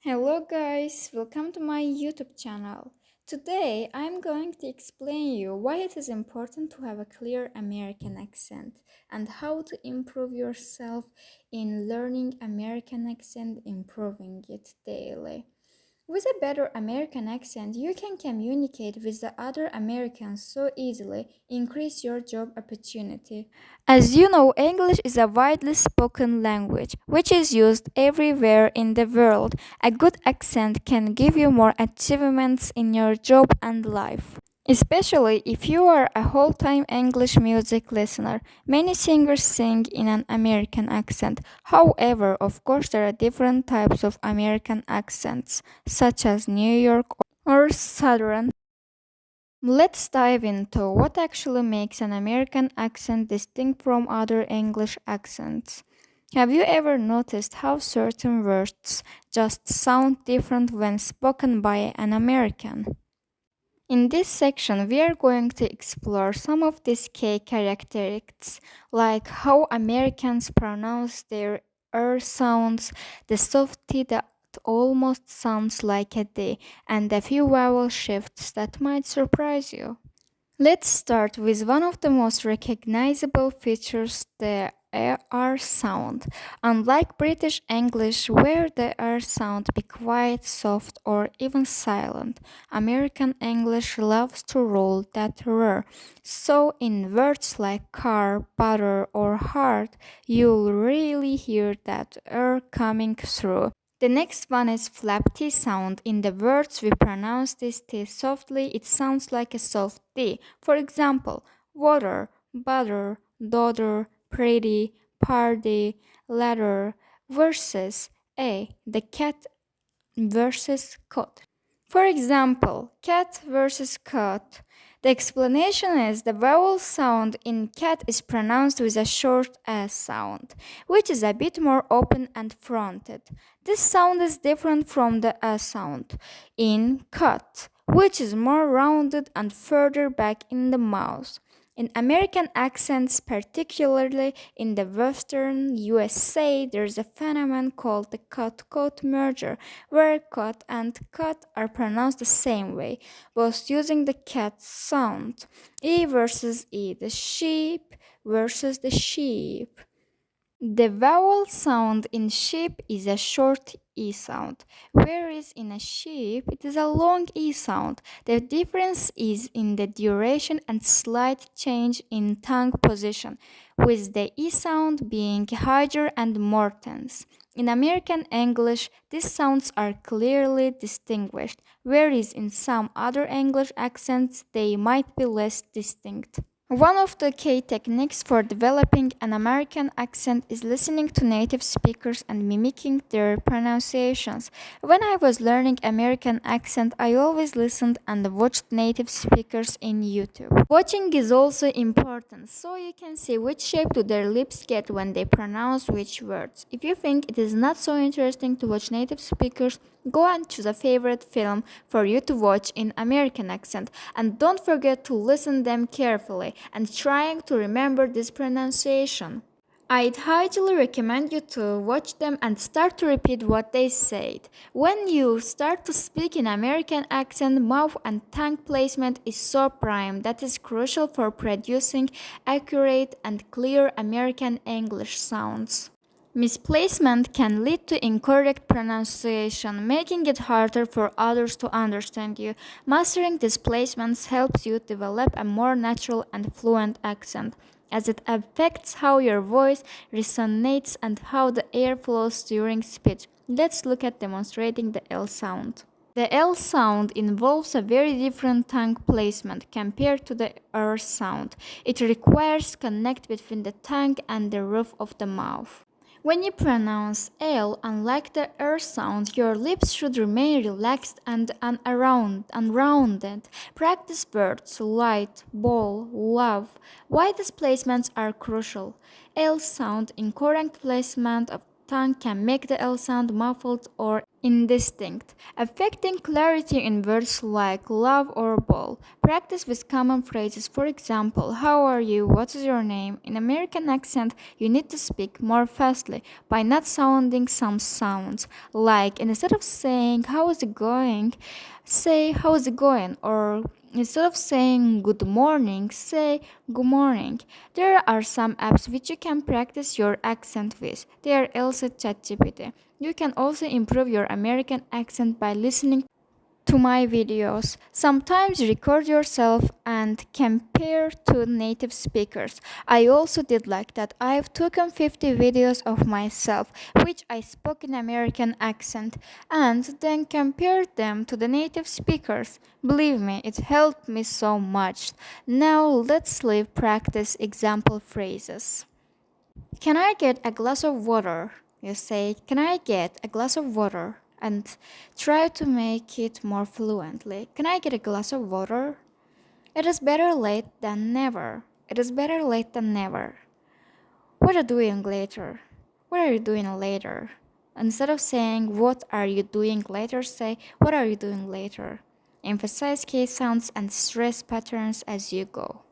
Hello guys, welcome to my YouTube channel. Today I'm going to explain you why it is important to have a clear American accent and how to improve yourself in learning American accent, improving it daily. With a better American accent, you can communicate with the other Americans so easily, increase your job opportunity. As you know, English is a widely spoken language, which is used everywhere in the world. A good accent can give you more achievements in your job and life. Especially if you are a whole time English music listener. Many singers sing in an American accent. However, of course, there are different types of American accents, such as New York or Southern. Let's dive into what actually makes an American accent distinct from other English accents. Have you ever noticed how certain words just sound different when spoken by an American? In this section, we are going to explore some of these key characteristics, like how Americans pronounce their R sounds, the soft T that almost sounds like a D, and a few vowel shifts that might surprise you. Let's start with one of the most recognizable features, the R sound. Unlike British English, where the R sound be quiet, soft, or even silent, American English loves to roll that R. So in words like car, butter, or heart, you'll really hear that R coming through. The next one is flap T sound. In the words we pronounce this T softly, it sounds like a soft D. For example, water, butter, daughter, pretty, party, ladder, versus A, the cat versus cat. For example, cat versus cat. The explanation is the vowel sound in cat is pronounced with a short S sound, which is a bit more open and fronted. This sound is different from the S sound in cut, which is more rounded and further back in the mouth. In American accents, particularly in the western USA, there's a phenomenon called the cut-coat merger, where cut and cut are pronounced the same way, both using the cat sound. E versus E, the sheep versus the sheep. The vowel sound in sheep is a short E sound, whereas in a sheep it is a long E sound. The difference is in the duration and slight change in tongue position, with the E sound being higher and more tense. In American English, these sounds are clearly distinguished, whereas in some other English accents they might be less distinct. One of the key techniques for developing an American accent is listening to native speakers and mimicking their pronunciations. When I was learning American accent, I always listened and watched native speakers in YouTube. Watching is also important, so you can see which shape do their lips get when they pronounce which words. If you think it is not so interesting to watch native speakers, go and choose a favorite film for you to watch in American accent, and don't forget to listen them carefully and trying to remember this pronunciation. I'd highly recommend you to watch them and start to repeat what they said. When you start to speak in American accent, mouth and tongue placement is so prime that is crucial for producing accurate and clear American English sounds. Misplacement can lead to incorrect pronunciation, making it harder for others to understand you. Mastering these placements helps you develop a more natural and fluent accent, as it affects how your voice resonates and how the air flows during speech. Let's look at demonstrating the L sound. The L sound involves a very different tongue placement compared to the R sound. It requires connect between the tongue and the roof of the mouth. When you pronounce L, unlike the R sound, your lips should remain relaxed and unrounded. Practice words light, ball, love. Why these placements are crucial. L sound, incorrect placement of tongue can make the L sound muffled or indistinct, affecting clarity in words like love or ball. Practice with common phrases. For example, how are you? What is your name? In American accent, you need to speak more fastly by not sounding some sounds. Like instead of saying how is it going, say how is it going, or instead of saying good morning, say good morning. There are some apps which you can practice your accent with. They are also ChatGPT. You can also improve your American accent by listening to my videos. Sometimes record yourself and compare to native speakers. I also did like that. I've taken 50 videos of myself, which I spoke in American accent, and then compared them to the native speakers. Believe me, it helped me so much. Now let's leave practice example phrases. Can I get a glass of water? You say, Can I get a glass of water? And try to make it more fluently. Can I get a glass of water? It is better late than never. It is better late than never. What are you doing later? What are you doing later? Instead of saying, What are you doing later? Say, What are you doing later? Emphasize key sounds and stress patterns as you go.